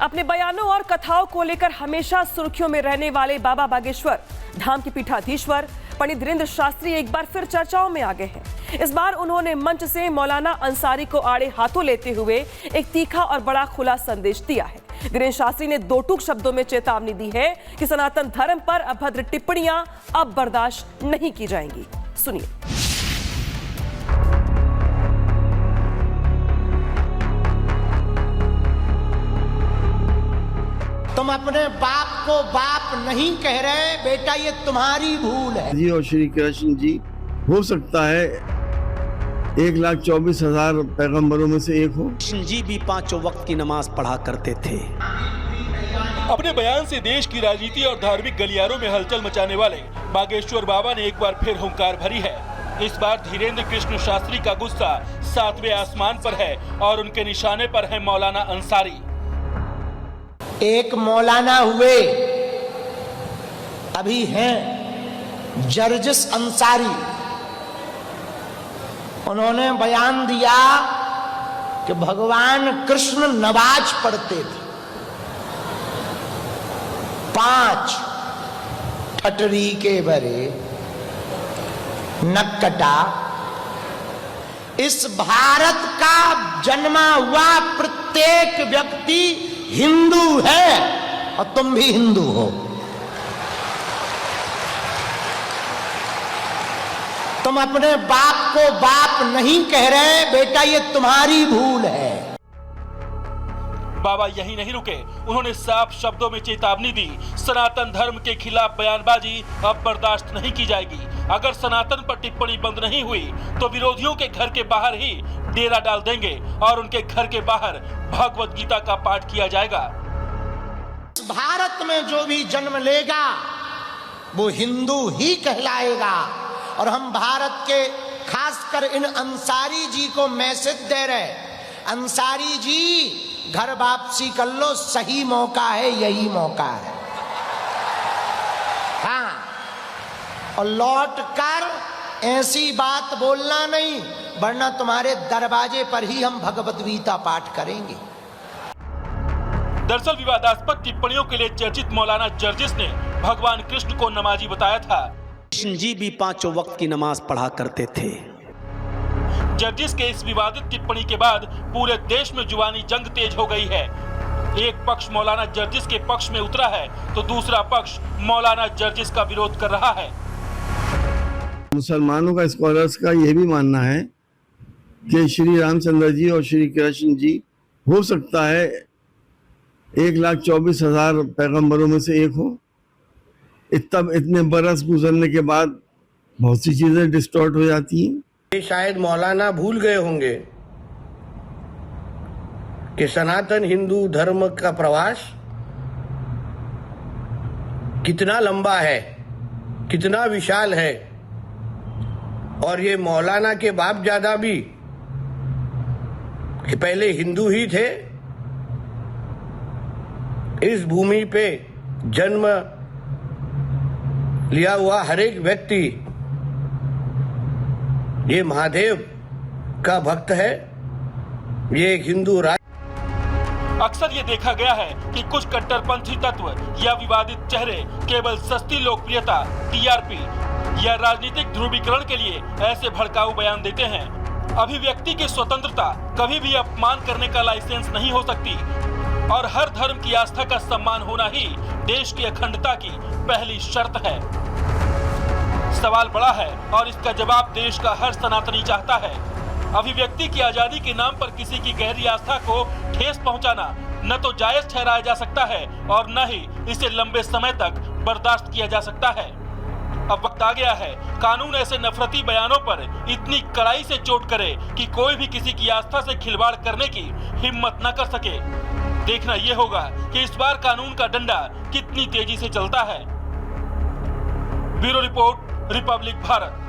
अपने बयानों और कथाओं को लेकर हमेशा सुर्खियों में रहने वाले बाबा बागेश्वर धाम के पीठाधीश्वर पंडित धीरेंद्र शास्त्री एक बार फिर चर्चाओं में आ गए हैं। इस बार उन्होंने मंच से मौलाना अंसारी को आड़े हाथों लेते हुए एक तीखा और बड़ा खुला संदेश दिया है। धीरेंद्र शास्त्री ने दो टूक शब्दों में चेतावनी दी है कि सनातन धर्म पर अभद्र टिप्पणियां अब बर्दाश्त नहीं की जाएंगी। सुनिए। तुम अपने बाप को बाप नहीं कह रहे बेटा, ये तुम्हारी भूल है जी। और श्री कृष्ण जी हो सकता है 1,24,000 पैगंबरों में से एक हो। कृष्ण जी भी 5 वक्त की नमाज पढ़ा करते थे। अपने बयान से देश की राजनीति और धार्मिक गलियारों में हलचल मचाने वाले बागेश्वर बाबा ने एक बार फिर हुंकार भरी है। इस बार धीरेंद्र कृष्ण शास्त्री का गुस्सा 7वें आसमान पर है और उनके निशाने पर है मौलाना अंसारी। एक मौलाना हुए, अभी हैं जर्जिस अंसारी। उन्होंने बयान दिया कि भगवान कृष्ण नमाज पढ़ते थे। 5 ठटरी के बरे नक्कटा। इस भारत का जन्मा हुआ प्रत्येक व्यक्ति हिंदू है और तुम भी हिंदू हो। तुम अपने बाप को बाप नहीं कह रहे बेटा, ये तुम्हारी भूल है। बाबा यही नहीं रुके, उन्होंने साफ शब्दों में चेतावनी दी, सनातन धर्म के खिलाफ बयानबाजी अब बर्दाश्त नहीं की जाएगी। अगर सनातन पर टिप्पणी बंद नहीं हुई तो विरोधियों के घर के बाहर ही डेरा डाल देंगे और उनके घर के बाहर भगवत गीता का पाठ किया जाएगा। भारत में जो भी जन्म लेगा वो हिंदू ही कहलाएगा। और हम भारत के खासकर इन अंसारी जी को मैसेज दे रहे, अंसारी जी घर वापसी कर लो, सही मौका है, यही मौका है। हाँ, और लौट कर ऐसी बात बोलना नहीं, वरना तुम्हारे दरवाजे पर ही हम भगवत गीता पाठ करेंगे। दरअसल विवादास्पद टिप्पणियों के लिए चर्चित मौलाना जर्जिस ने भगवान कृष्ण को नमाजी बताया था। कृष्ण जी भी 5 वक्त की नमाज पढ़ा करते थे। जर्जिस के इस विवादित टिप्पणी के बाद पूरे देश में जुबानी जंग तेज हो गई है। एक पक्ष मौलाना जर्जिस के पक्ष में उतरा है तो दूसरा पक्ष मौलाना जर्जिस का विरोध कर रहा है। मुसलमानों का, स्कॉलर्स का यह भी मानना है कि श्री रामचंद्र जी और श्री कृष्ण जी हो सकता है 1,24,000 पैगंबरों में से एक हो। इतने बरस गुजरने के बाद बहुत सी चीजें डिस्टॉर्ट हो जाती हैं। ये शायद मौलाना भूल गए होंगे कि सनातन हिंदू धर्म का प्रवास कितना लंबा है, कितना विशाल है। और ये मौलाना के बाप दादा भी पहले हिंदू ही थे। इस भूमि पे जन्म लिया हुआ हर एक व्यक्ति ये महादेव का भक्त है। ये एक हिंदू अक्सर ये देखा गया है कि कुछ कट्टरपंथी तत्व या विवादित चेहरे केवल सस्ती लोकप्रियता, टीआरपी या राजनीतिक ध्रुवीकरण के लिए ऐसे भड़काऊ बयान देते हैं। अभिव्यक्ति की स्वतंत्रता कभी भी अपमान करने का लाइसेंस नहीं हो सकती और हर धर्म की आस्था का सम्मान होना ही देश की अखंडता की पहली शर्त है। सवाल बड़ा है और इसका जवाब देश का हर सनातनी चाहता है। अभिव्यक्ति की आजादी के नाम पर किसी की गहरी आस्था को ठेस पहुंचाना न तो जायज ठहराया जा सकता है और न ही इसे लंबे समय तक बर्दाश्त किया जा सकता है। अब वक्त आ गया है कानून ऐसे नफरती बयानों पर इतनी कड़ाई से चोट करे कि कोई भी किसी की आस्था से खिलवाड़ करने की हिम्मत न कर सके। देखना यह होगा कि इस बार कानून का डंडा कितनी तेजी से चलता है। Bureau report, Republic Bharat.